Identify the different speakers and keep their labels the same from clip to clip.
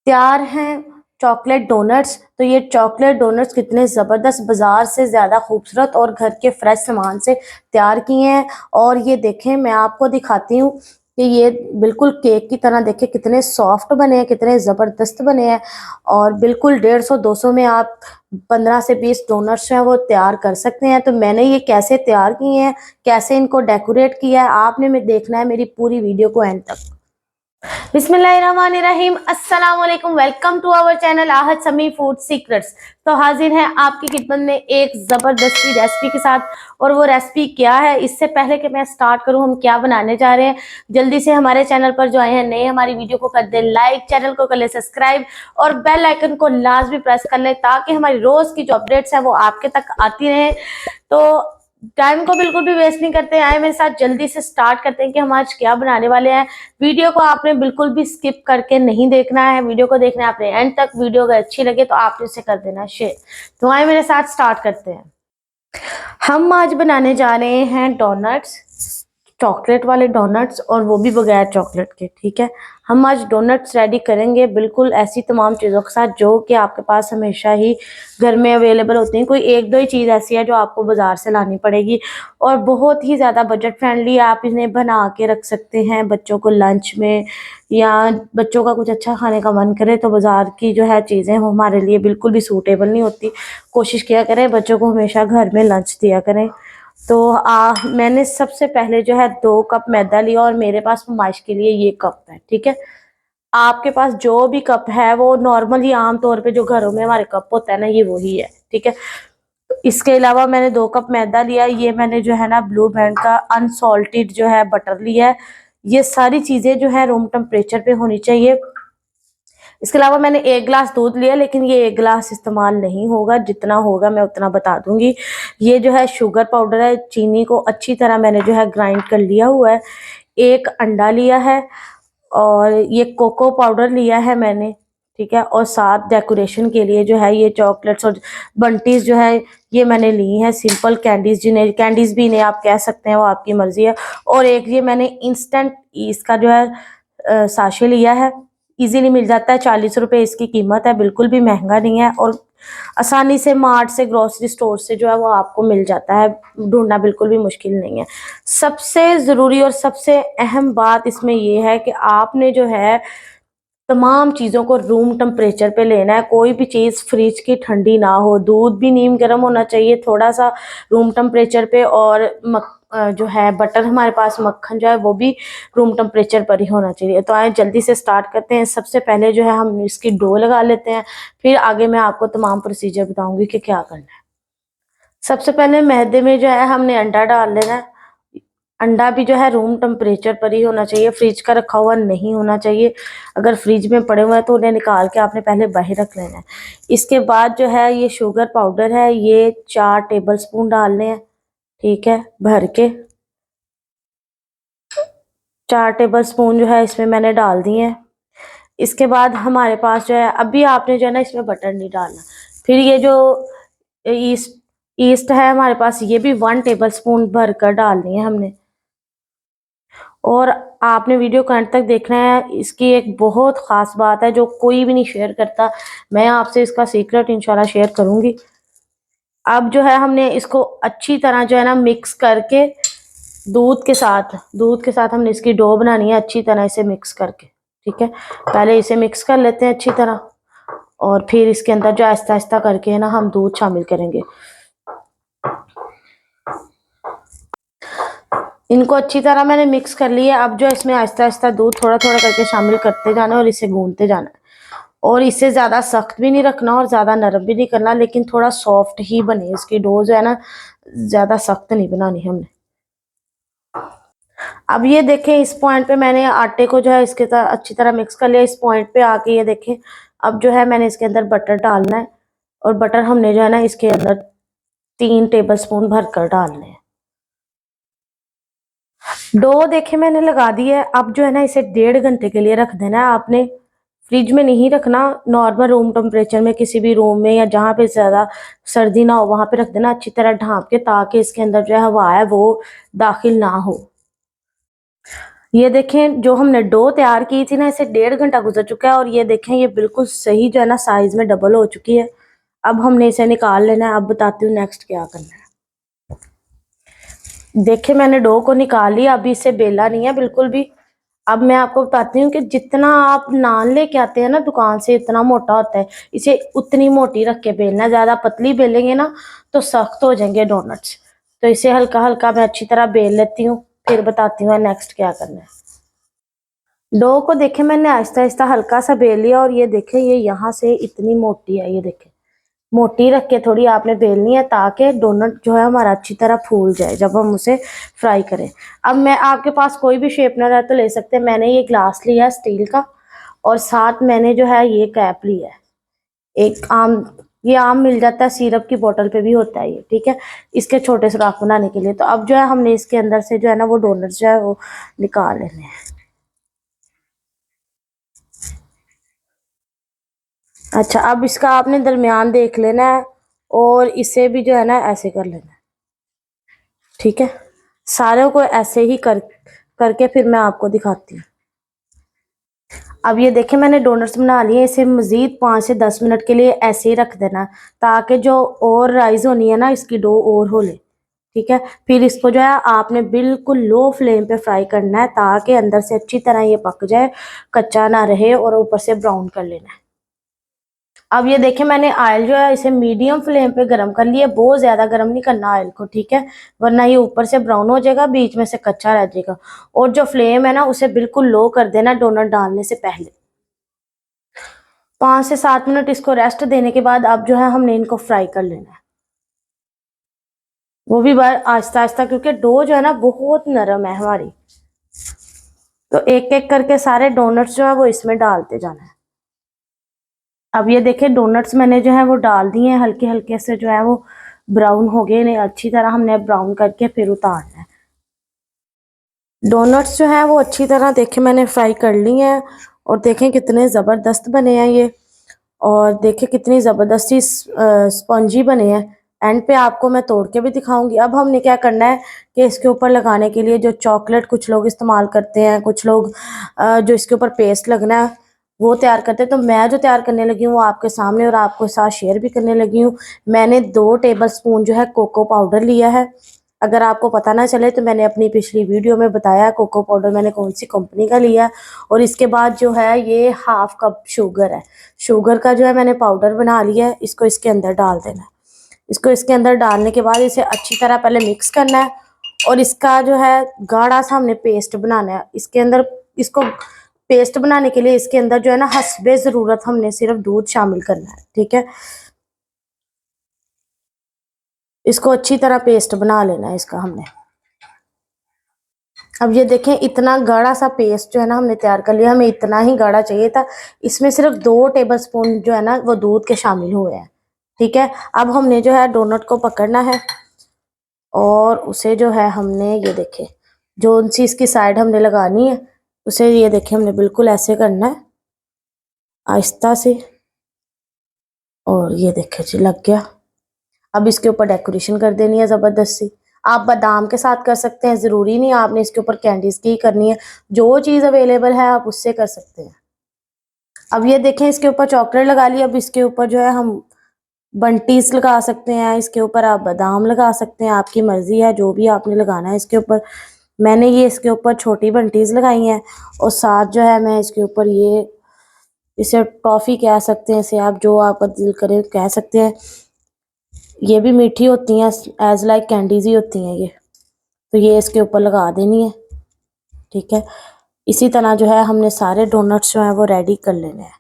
Speaker 1: तैयार हैं chocolate donuts. तो ये चॉकलेट डोनट्स कितने ज़बरदस्त, बाज़ार से ज़्यादा खूबसूरत और घर के फ्रेश सामान से तैयार किए हैं। और ये देखें, मैं आपको दिखाती हूँ कि ये बिल्कुल केक की तरह, देखें कितने सॉफ्ट बने हैं, कितने ज़बरदस्त बने हैं। और बिल्कुल 150-200 में आप 15 से 20 डोनट्स जो है वो तैयार कर सकते हैं। तो मैंने ये कैसे तैयार किए हैं, कैसे इनको डेकोरेट किया है, आपने में देखना है मेरी पूरी वीडियो को एंड तक। बिस्मिल्लाहिर्रहमानिर्रहीम, अस्सलाम वालेकुम, welcome to our channel Ahad Sami food secrets. तो हाजिर हैं आपकी खिदमत में एक ज़बरदस्ती रेसिपी के साथ। और वो रेसिपी क्या है, इससे पहले कि मैं स्टार्ट करूं हम क्या बनाने जा रहे हैं, जल्दी से हमारे चैनल पर जो आए हैं नए, हमारी वीडियो को कर दें लाइक, चैनल को कर ले सब्सक्राइब और बेल आइकन को लाजमी प्रेस कर ले, ताकि हमारी रोज़ की जो अपडेट्स है वो आपके तक आती रहे। तो टाइम को बिल्कुल भी वेस्ट नहीं करते, आए मेरे साथ जल्दी से स्टार्ट करते हैं कि हम आज क्या बनाने वाले हैं। वीडियो को आपने बिल्कुल भी स्किप करके नहीं देखना है, वीडियो को देखना है आपने एंड तक। वीडियो अगर अच्छी लगे तो आपने इसे कर देना शेयर। तो आए मेरे साथ स्टार्ट करते हैं। हम आज बनाने जा रहे हैं डोनट्स, चॉकलेट वाले डोनट्स, और वो भी बगैर चॉकलेट के। ठीक है, हम आज डोनट्स रेडी करेंगे बिल्कुल ऐसी तमाम चीज़ों के साथ जो कि आपके पास हमेशा ही घर में अवेलेबल होती हैं। कोई एक दो ही चीज़ ऐसी है जो आपको बाज़ार से लानी पड़ेगी, और बहुत ही ज़्यादा बजट फ्रेंडली। आप इन्हें बना के रख सकते हैं बच्चों को लंच में, या बच्चों का कुछ अच्छा खाने का मन करे तो बाज़ार की जो है चीज़ें वो हमारे लिए बिल्कुल भी सूटेबल नहीं होती। कोशिश किया करें बच्चों को हमेशा घर में लंच दिया करें। तो मैंने सबसे पहले जो है 2 कप मैदा लिया, और मेरे पास नुमाइश के लिए ये कप है। ठीक है, आपके पास जो भी कप है वो नॉर्मली आम तौर पे जो घरों में हमारे कप होता है ना, ये वही है। ठीक है, तो इसके अलावा मैंने 2 कप मैदा लिया। ये मैंने जो है ना ब्लू बैंड का अनसॉल्टेड जो है बटर लिया है। ये सारी चीज़ें जो है रूम टेम्परेचर पे होनी चाहिए। इसके अलावा मैंने 1 गिलास दूध लिया, लेकिन ये 1 गिलास इस्तेमाल नहीं होगा, जितना होगा मैं उतना बता दूंगी। ये जो है शुगर पाउडर है, चीनी को अच्छी तरह मैंने जो है ग्राइंड कर लिया हुआ है। 1 अंडा लिया है, और ये कोको पाउडर लिया है मैंने। ठीक है, और साथ डेकोरेशन के लिए जो है ये चॉकलेट्स और बंटीज जो है ये मैंने ली हैं, सिंपल कैंडीज, जिन्हें कैंडीज भी इन्हें आप कह सकते हैं, वो आपकी मर्जी है। और एक ये मैंने इंस्टेंट इसका जो है साशे लिया है, इजीली मिल जाता है, 40 रुपए इसकी कीमत है, बिल्कुल भी महंगा नहीं है। और आसानी से मार्ट से, ग्रोसरी स्टोर से जो है वो आपको मिल जाता है, ढूंढना बिल्कुल भी मुश्किल नहीं है। सबसे ज़रूरी और सबसे अहम बात इसमें ये है कि आपने जो है तमाम चीज़ों को रूम टेम्परेचर पे लेना है। कोई भी चीज़ फ्रिज की ठंडी ना हो, दूध भी नीम गर्म होना चाहिए थोड़ा सा रूम टेम्परेचर पे, और जो है बटर हमारे पास, मक्खन जो है वो भी रूम टेम्परेचर पर ही होना चाहिए। तो आए जल्दी से स्टार्ट करते हैं। सबसे पहले जो है हम इसकी डो लगा लेते हैं, फिर आगे मैं आपको तमाम प्रोसीजर बताऊंगी कि क्या करना है। सबसे पहले मैदे में जो है हमने अंडा डाल लेना है। अंडा भी जो है रूम टेम्परेचर पर ही होना चाहिए, फ्रिज का रखा हुआ नहीं होना चाहिए। अगर फ्रिज में पड़े हुए हैं तो उन्हें निकाल के आपने पहले बाहर रख लेना है। इसके बाद जो है ये शुगर पाउडर है, ये 4 टेबल स्पून डालने हैं। ठीक है, भर के 4 टेबल स्पून जो है इसमें मैंने डाल दिए हैं। इसके बाद हमारे पास जो है, अभी आपने जो है ना इसमें बटर नहीं डालना। फिर ये जो ईस्ट ईस्ट है हमारे पास, ये भी 1 टेबल स्पून भर कर डालनी है हमने। और आपने वीडियो को अंत तक देखना है। इसकी एक बहुत ख़ास बात है जो कोई भी नहीं शेयर करता, मैं आपसे इसका सीक्रेट इंशाल्लाह शेयर करूंगी। अब जो है हमने इसको अच्छी तरह जो है ना मिक्स करके, दूध के साथ हमने इसकी डो बनानी है, अच्छी तरह इसे मिक्स करके। ठीक है, पहले इसे मिक्स कर लेते हैं अच्छी तरह, और फिर इसके अंदर जो आहिस्ता आहिस्ता करके है ना हम दूध शामिल करेंगे। इनको अच्छी तरह मैंने मिक्स कर लिया। अब जो इसमें आहिस्ता आहिस्ता दूध थोड़ा थोड़ा करके शामिल करते जाना और इसे गूंदते जाना है। और इसे ज़्यादा सख्त भी नहीं रखना और ज़्यादा नरम भी नहीं करना, लेकिन थोड़ा सॉफ्ट ही बने इसकी डो जो है ना, ज़्यादा सख्त नहीं बनानी हमने। अब ये देखें, इस पॉइंट पे मैंने आटे को जो है इसके साथ अच्छी तरह मिक्स कर लिया। इस पॉइंट पे आके ये देखें, अब जो है मैंने इसके अंदर बटर डालना है, और बटर हमने जो है ना इसके अंदर 3 टेबल स्पून भर कर डालने हैं। डो देखे मैंने लगा दी है। अब जो है ना इसे 1.5 घंटे के लिए रख देना है आपने। फ्रिज में नहीं रखना, नॉर्मल रूम टेम्परेचर में किसी भी रूम में, या जहाँ पे ज़्यादा सर्दी ना हो वहाँ पे रख देना अच्छी तरह ढाँप के, ताकि इसके अंदर जो है हवा है वो दाखिल ना हो। ये देखें जो हमने डो तैयार की थी ना, इसे 1.5 घंटा गुजर चुका है और ये देखें ये बिल्कुल सही जो है ना साइज में डबल हो चुकी है। अब हमने इसे निकाल लेना है। अब बताती हूँ नेक्स्ट क्या करना है। देखिए मैंने डो को निकाल लिया, अभी इसे बेला नहीं है बिल्कुल भी। अब मैं आपको बताती हूँ कि जितना आप नान लेके आते हैं ना दुकान से, इतना मोटा होता है, इसे उतनी मोटी रख के बेलना। ज्यादा पतली बेलेंगे ना तो सख्त हो जाएंगे डोनट्स। तो इसे हल्का हल्का मैं अच्छी तरह बेल लेती हूँ, फिर बताती हूँ नेक्स्ट क्या करना है। डो को देखे मैंने आहिस्ता आहिस्ता हल्का सा बेल लिया और ये देखे ये यहाँ से इतनी मोटी है। ये देखे मोटी रख के थोड़ी आपने बेलनी है ताकि डोनट जो है हमारा अच्छी तरह फूल जाए जब हम उसे फ्राई करें। अब मैं आपके पास कोई भी शेपनर है तो ले सकते हैं। मैंने ये ग्लास लिया है स्टील का और साथ मैंने जो है ये कैप लिया है। एक आम, ये आम मिल जाता है, सिरप की बोतल पे भी होता है ये, ठीक है, इसके छोटे सुराख बनाने के लिए। तो अब जो है हमने इसके अंदर से जो है ना वो डोनट जो है वो निकाल लेने हैं। अच्छा, अब इसका आपने दरमियान देख लेना है और इसे भी जो है ना ऐसे कर लेना है, ठीक है। सारे को ऐसे ही करके फिर मैं आपको दिखाती हूँ। अब ये देखें मैंने डोनट्स बना लिए। इसे मज़ीद 5 से 10 मिनट के लिए ऐसे ही रख देना ताकि जो और राइस होनी है ना इसकी डो और हो ले, ठीक है। फिर इसको जो है आपने बिल्कुल लो फ्लेम पे फ्राई करना है ताकि अंदर से अच्छी तरह ये पक जाए, कच्चा ना रहे, और ऊपर से ब्राउन कर लेना है। अब ये देखें मैंने ऑयल जो है इसे मीडियम फ्लेम पे गरम कर लिया। बहुत ज्यादा गरम नहीं करना ऑयल को, ठीक है, वरना ये ऊपर से ब्राउन हो जाएगा, बीच में से कच्चा रह जाएगा। और जो फ्लेम है ना उसे बिल्कुल लो कर देना डोनट डालने से पहले। 5 से 7 मिनट इसको रेस्ट देने के बाद अब जो है हमने इनको फ्राई कर लेना है, वो भी आहिस्ता आहिस्ता, क्योंकि डो जो है ना बहुत नरम है हमारी। तो एक एक करके सारे डोनट्स जो है वो इसमें डालते जाना है। अब ये देखिए डोनट्स मैंने जो है वो डाल दिए हैं, हल्के हल्के से जो है वो ब्राउन हो गए। इन्हें अच्छी तरह हमने ब्राउन करके फिर उतारना है। डोनट्स जो है वो अच्छी तरह देखें मैंने फ्राई कर ली हैं और देखें कितने ज़बरदस्त बने हैं ये, और देखें कितनी ज़बरदस्ती स्पंजी बने हैं। एंड पे आपको मैं तोड़ के भी दिखाऊंगी। अब हमने क्या करना है कि इसके ऊपर लगाने के लिए जो चॉकलेट कुछ लोग इस्तेमाल करते हैं, कुछ लोग जो इसके ऊपर पेस्ट लगना है वो तैयार करते हैं। तो मैं जो तैयार करने लगी हूँ वो आपके सामने और आपको साथ शेयर भी करने लगी हूँ। मैंने 2 टेबल स्पून जो है कोको पाउडर लिया है। अगर आपको पता ना चले तो मैंने अपनी पिछली वीडियो में बताया कोको पाउडर मैंने कौन सी कंपनी का लिया है। और इसके बाद जो है ये 1/2 कप शुगर है। शुगर का जो है मैंने पाउडर बना लिया है, इसको इसके अंदर डाल देना है। इसको इसके अंदर डालने के बाद इसे अच्छी तरह पहले मिक्स करना है और इसका जो है गाढ़ा सा हमने पेस्ट बनाना है। इसके अंदर इसको पेस्ट बनाने के लिए इसके अंदर जो है ना हस्बे ज़रूरत हमने सिर्फ दूध शामिल करना है, ठीक है। इसको अच्छी तरह पेस्ट बना लेना है इसका हमने। अब ये देखें इतना गाढ़ा सा पेस्ट जो है ना हमने तैयार कर लिया। हमें इतना ही गाढ़ा चाहिए था। इसमें सिर्फ 2 टेबल स्पून जो है ना वो दूध के शामिल हुए हैं, ठीक है। अब हमने जो है डोनट को पकड़ना है और उसे जो है हमने ये देखे जो सी इसकी साइड हमने लगानी है उसे ये देखे हमने बिल्कुल ऐसे करना है आहिस्ता से, और ये देखे जी लग गया। अब इसके ऊपर डेकोरेशन कर देनी है ज़बरदस्त सी। आप बादाम के साथ कर सकते हैं, ज़रूरी नहीं आपने इसके ऊपर कैंडीज की ही करनी है। जो चीज़ अवेलेबल है आप उससे कर सकते हैं। अब ये देखें इसके ऊपर चॉकलेट लगा ली। अब इसके ऊपर जो है हम बंटीज लगा सकते हैं, इसके ऊपर आप बादाम लगा सकते हैं, आपकी मर्जी है जो भी आपने लगाना है इसके ऊपर। मैंने ये इसके ऊपर छोटी बंटीज लगाई हैं और साथ जो है मैं इसके ऊपर ये, इसे टॉफ़ी कह सकते हैं, इसे आप जो आपका दिल करे कह सकते हैं। ये भी मीठी होती हैं, एज लाइक कैंडीज ही होती हैं ये। तो ये इसके ऊपर लगा देनी है, ठीक है। इसी तरह जो है हमने सारे डोनट्स जो हैं वो रेडी कर लेने हैं।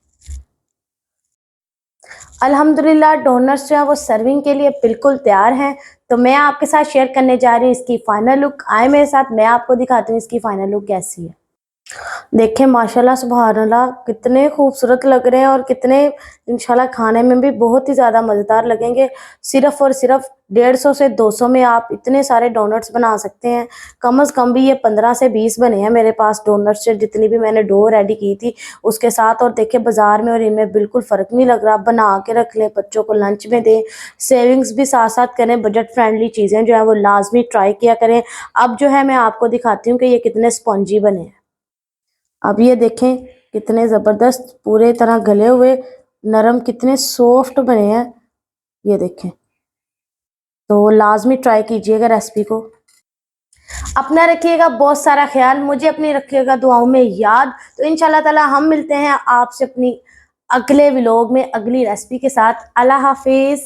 Speaker 1: अल्हम्दुलिल्लाह डोनट्स जो है वो सर्विंग के लिए बिल्कुल तैयार हैं। तो मैं आपके साथ शेयर करने जा रही हूँ इसकी फाइनल लुक। आए मेरे साथ, मैं आपको दिखाती हूँ इसकी फाइनल लुक कैसी है। देखें माशाल्लाह सुभान अल्लाह कितने खूबसूरत लग रहे हैं और कितने इंशाल्लाह खाने में भी बहुत ही ज़्यादा मज़ेदार लगेंगे। सिर्फ़ और सिर्फ 150 से 200 में आप इतने सारे डोनट्स बना सकते हैं। कम से कम भी ये 15 से 20 बने हैं मेरे पास डोनट्स, जितनी भी मैंने डो रेडी की थी उसके साथ। और देखिए बाज़ार में और इनमें बिल्कुल फ़र्क नहीं लग रहा। बना के रख लें, बच्चों को लंच में दें, सेविंग्स भी साथ साथ करें, बजट फ्रेंडली चीज़ें जो है वो लाजमी ट्राई किया करें। अब जो है मैं आपको दिखाती हूँ कि ये कितने स्पॉन्जी बने हैं। अब ये देखें कितने ज़बरदस्त पूरे तरह गले हुए, नरम, कितने सॉफ्ट बने हैं, ये देखें। तो लाजमी ट्राई कीजिएगा रेसिपी को। अपना रखिएगा बहुत सारा ख्याल, मुझे अपनी रखिएगा दुआओं में याद। तो इंशाल्लाह ताला हम मिलते हैं आपसे अपनी अगले व्लॉग में अगली रेसिपी के साथ। अल्लाह हाफिज़।